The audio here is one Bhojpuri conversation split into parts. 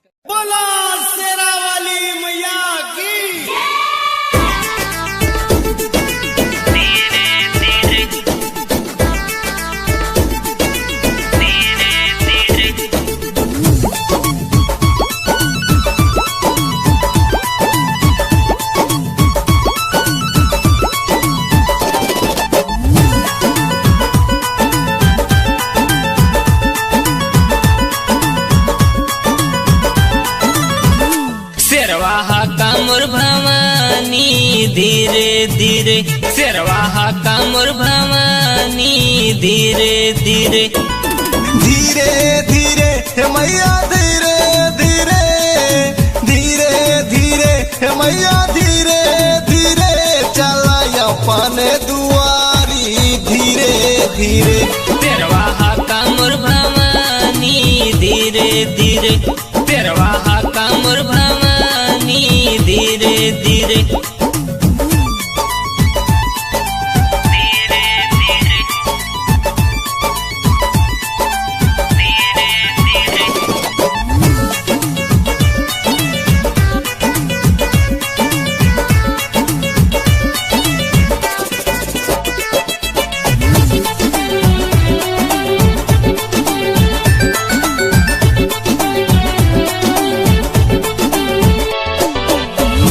बोला शेरा वाली मैया की। कामर भवानी धीरे धीरे शेरवाहा कामर भवानी धीरे धीरे धीरे धीरे मैया धीरे धीरे धीरे धीरे मैया धीरे धीरे चला अपने दुआरी धीरे धीरे शेरवाहा कामर भवानी धीरे धीरे शेरवाहा कामर भवानी धीरे धीरे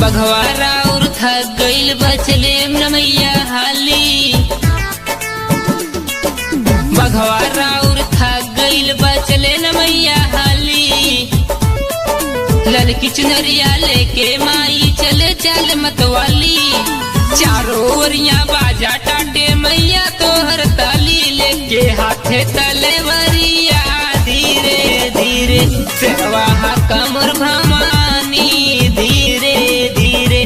बघवारा और थक गईल बचले मैया हाली बघवारा और थक गईल बचले मैया हाली ललकी चुनरिया लेके माई चले चल मतवाली चारों ओरिया बाजा टाटे मैया तोहर ताली लेके हाथे तलवरिया धीरे धीरे शेरवाहा कमर भवानी धीरे धीरे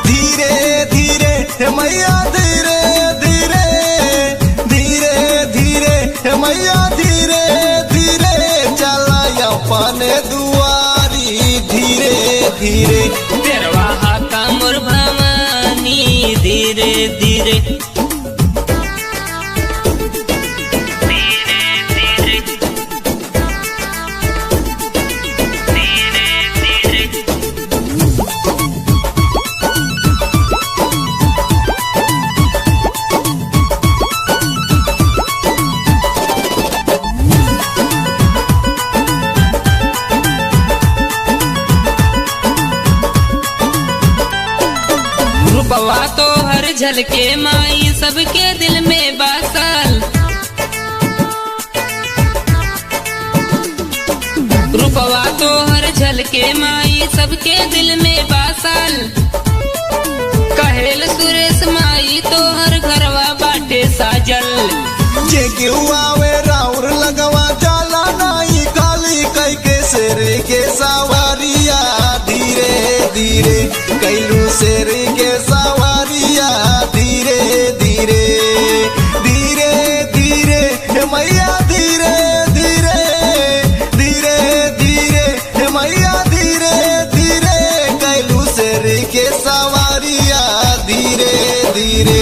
धीरे धीरे मैया धीरे धीरे धीरे धीरे मैया धीरे धीरे चला अपने दुआरी धीरे धीरे शेरवाहा कमर भवानी धीरे धीरे रूपवा तो हर झलके माई सबके दिल में बासल रूपवा तो हर झलके माई सबके दिल में बासल कहेल सुरेश माई तो हर घरवा बाटे साजल जे आवे राउर लगवा जाला नाई खाली कई के शेरे के सवारिया धीरे धीरे कैलू शेरे के सवारिया धीरे धीरे धीरे धीरे मैया धीरे धीरे धीरे धीरे मैया धीरे धीरे कैलू शेरे के सवारिया धीरे धीरे